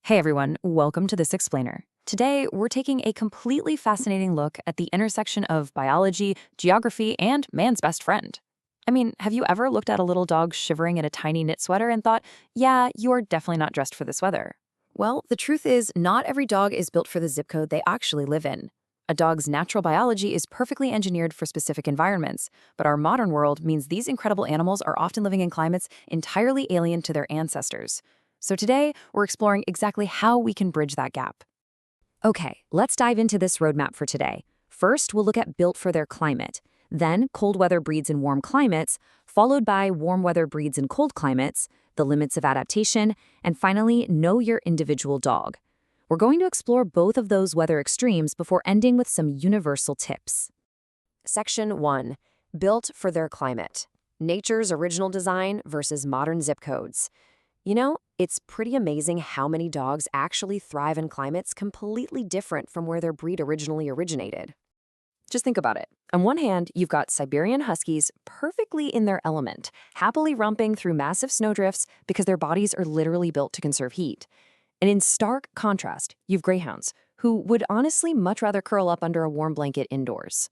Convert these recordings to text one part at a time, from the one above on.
Hey everyone, welcome to This Explainer. Today, we're taking a completely fascinating look at the intersection of biology, geography, and man's best friend. I mean, have you ever looked at a little dog shivering in a tiny knit sweater and thought, yeah, you are definitely not dressed for this weather? Well, the truth is, not every dog is built for the zip code they actually live in. A dog's natural biology is perfectly engineered for specific environments, but our modern world means these incredible animals are often living in climates entirely alien to their ancestors. So today, we're exploring exactly how we can bridge that gap. Okay, let's dive into this roadmap for today. First, we'll look at built for their climate, then cold weather breeds in warm climates, followed by warm weather breeds in cold climates, the limits of adaptation, and finally, know your individual dog. We're going to explore both of those weather extremes before ending with some universal tips. Section 1. Built for their climate. Nature's original design versus modern zip codes. It's pretty amazing how many dogs actually thrive in climates completely different from where their breed originally originated. Just think about it. On one hand, you've got Siberian Huskies perfectly in their element, happily romping through massive snowdrifts because their bodies are literally built to conserve heat. And in stark contrast, you've Greyhounds, who would honestly much rather curl up under a warm blanket indoors.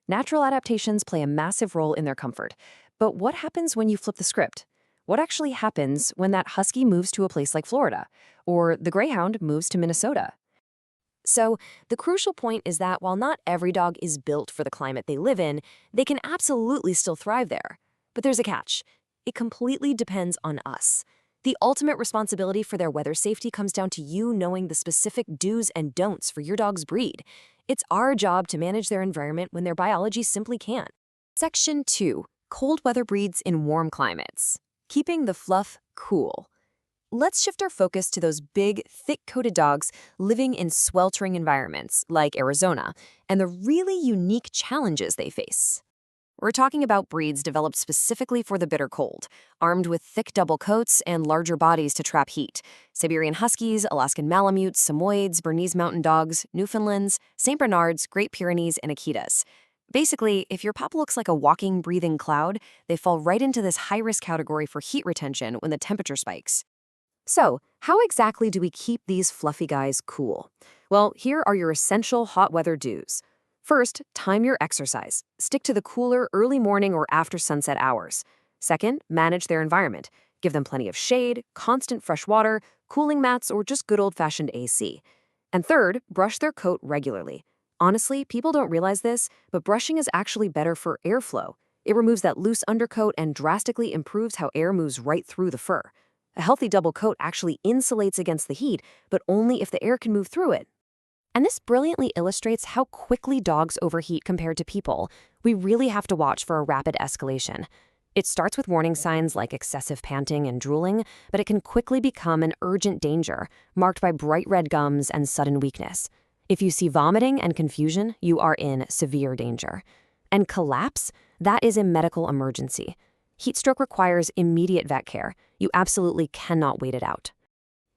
Natural adaptations play a massive role in their comfort. But what happens when you flip the script? What actually happens when that husky moves to a place like Florida, or the greyhound moves to Minnesota? So, the crucial point is that while not every dog is built for the climate they live in, they can absolutely still thrive there. But there's a catch. It completely depends on us. The ultimate responsibility for their weather safety comes down to you knowing the specific do's and don'ts for your dog's breed. It's our job to manage their environment when their biology simply can't. Section 2. Cold weather breeds in warm climates. Keeping the fluff cool. Let's shift our focus to those big, thick-coated dogs living in sweltering environments like Arizona and the really unique challenges they face. We're talking about breeds developed specifically for the bitter cold, armed with thick double coats and larger bodies to trap heat. Siberian Huskies, Alaskan Malamutes, Samoyeds, Bernese Mountain Dogs, Newfoundlands, St. Bernards, Great Pyrenees, and Akitas. Basically, if your pup looks like a walking, breathing cloud, they fall right into this high-risk category for heat retention when the temperature spikes. So, how exactly do we keep these fluffy guys cool? Well, here are your essential hot weather do's. First, time your exercise. Stick to the cooler early morning or after sunset hours. Second, manage their environment. Give them plenty of shade, constant fresh water, cooling mats, or just good old-fashioned AC. And third, brush their coat regularly. Honestly, people don't realize this, but brushing is actually better for airflow. It removes that loose undercoat and drastically improves how air moves right through the fur. A healthy double coat actually insulates against the heat, but only if the air can move through it. And this brilliantly illustrates how quickly dogs overheat compared to people. We really have to watch for a rapid escalation. It starts with warning signs like excessive panting and drooling, but it can quickly become an urgent danger, marked by bright red gums and sudden weakness. If you see vomiting and confusion, you are in severe danger. And collapse? That is a medical emergency. Heat stroke requires immediate vet care. You absolutely cannot wait it out.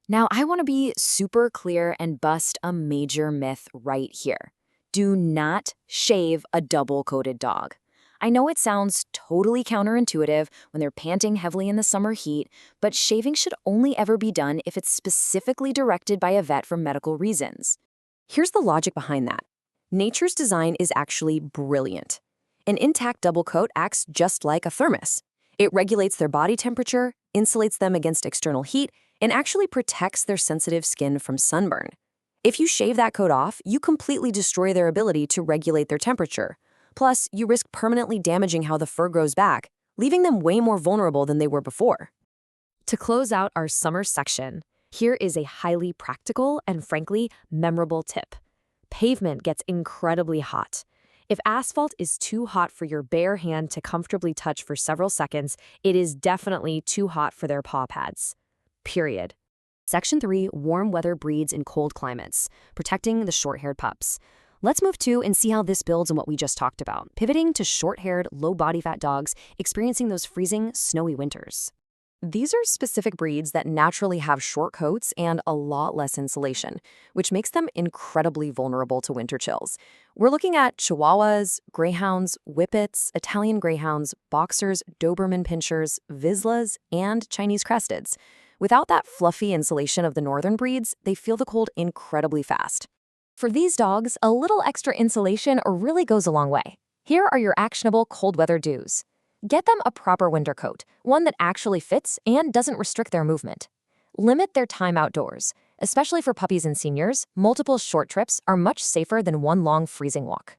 Now, I want to be super clear and bust a major myth right here. Do not shave a double-coated dog. I know it sounds totally counterintuitive when they're panting heavily in the summer heat, but shaving should only ever be done if it's specifically directed by a vet for medical reasons. Here's the logic behind that. Nature's design is actually brilliant. An intact double coat acts just like a thermos. It regulates their body temperature, insulates them against external heat, and actually protects their sensitive skin from sunburn. If you shave that coat off, you completely destroy their ability to regulate their temperature. Plus, you risk permanently damaging how the fur grows back, leaving them way more vulnerable than they were before. To close out our summer section, here is a highly practical and frankly memorable tip. Pavement gets incredibly hot. If asphalt is too hot for your bare hand to comfortably touch for several seconds, it is definitely too hot for their paw pads. Period. Section 3, warm weather breeds in cold climates, protecting the short-haired pups. Let's move to and see how this builds on what we just talked about, pivoting to short-haired, low body fat dogs experiencing those freezing, snowy winters. These are specific breeds that naturally have short coats and a lot less insulation, which makes them incredibly vulnerable to winter chills. We're looking at Chihuahuas, Greyhounds, Whippets, Italian Greyhounds, Boxers, Doberman Pinschers, Vizslas, and Chinese Cresteds. Without that fluffy insulation of the northern breeds, they feel the cold incredibly fast. For these dogs, a little extra insulation really goes a long way. Here are your actionable cold weather do's. Get them a proper winter coat, one that actually fits and doesn't restrict their movement. Limit their time outdoors. Especially for puppies and seniors, multiple short trips are much safer than one long freezing walk.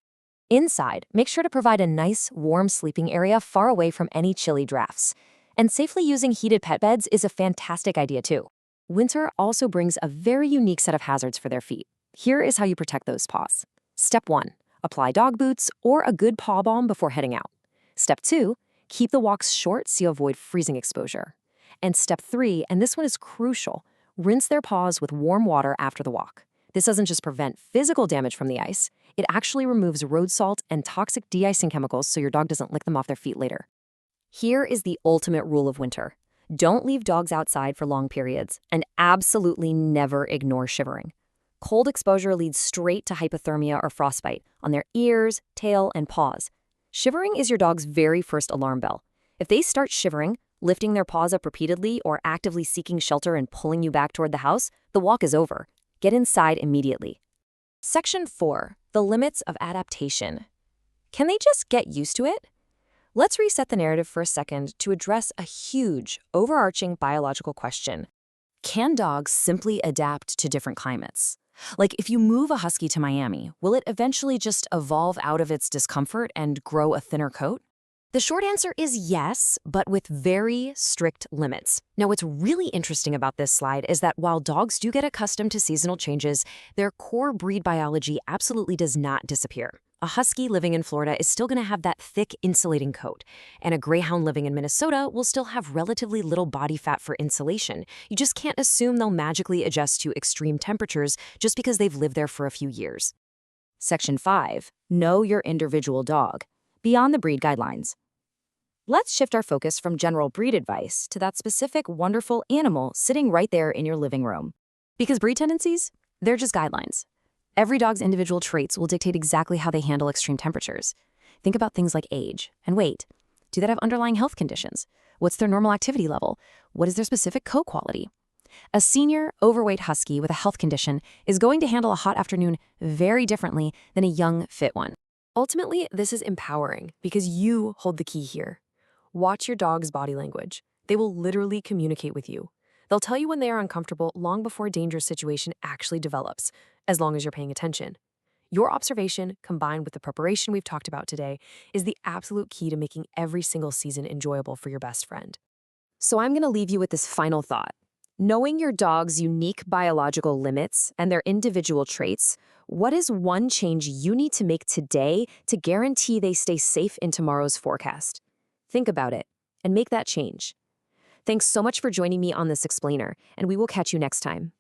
Inside, make sure to provide a nice, warm sleeping area far away from any chilly drafts. And safely using heated pet beds is a fantastic idea too. Winter also brings a very unique set of hazards for their feet. Here is how you protect those paws. Step 1. Apply dog boots or a good paw balm before heading out. Step 2. Keep the walks short so you avoid freezing exposure. And step 3, and this one is crucial, rinse their paws with warm water after the walk. This doesn't just prevent physical damage from the ice, it actually removes road salt and toxic de-icing chemicals so your dog doesn't lick them off their feet later. Here is the ultimate rule of winter. Don't leave dogs outside for long periods, and absolutely never ignore shivering. Cold exposure leads straight to hypothermia or frostbite on their ears, tail, and paws. Shivering is your dog's very first alarm bell. If they start shivering, lifting their paws up repeatedly, or actively seeking shelter and pulling you back toward the house, the walk is over. Get inside immediately. Section 4. The limits of adaptation. Can they just get used to it? Let's reset the narrative for a second to address a huge, overarching biological question. Can dogs simply adapt to different climates? Like, if you move a husky to Miami, will it eventually just evolve out of its discomfort and grow a thinner coat? The short answer is yes, but with very strict limits. Now, what's really interesting about this slide is that while dogs do get accustomed to seasonal changes, their core breed biology absolutely does not disappear. A husky living in Florida is still going to have that thick, insulating coat, and a greyhound living in Minnesota will still have relatively little body fat for insulation. You just can't assume they'll magically adjust to extreme temperatures just because they've lived there for a few years. Section 5. Know your individual dog. Beyond the breed guidelines. Let's shift our focus from general breed advice to that specific wonderful animal sitting right there in your living room. Because breed tendencies, they're just guidelines. Every dog's individual traits will dictate exactly how they handle extreme temperatures. Think about things like age and weight. Do they have underlying health conditions? What's their normal activity level? What is their specific coat quality? A senior, overweight husky with a health condition is going to handle a hot afternoon very differently than a young, fit one. Ultimately, this is empowering because you hold the key here. Watch your dog's body language. They will literally communicate with you. They'll tell you when they are uncomfortable long before a dangerous situation actually develops, as long as you're paying attention. Your observation, combined with the preparation we've talked about today, is the absolute key to making every single season enjoyable for your best friend. So I'm going to leave you with this final thought. Knowing your dog's unique biological limits and their individual traits, what is one change you need to make today to guarantee they stay safe in tomorrow's forecast? Think about it and make that change. Thanks so much for joining me on this explainer, and we will catch you next time.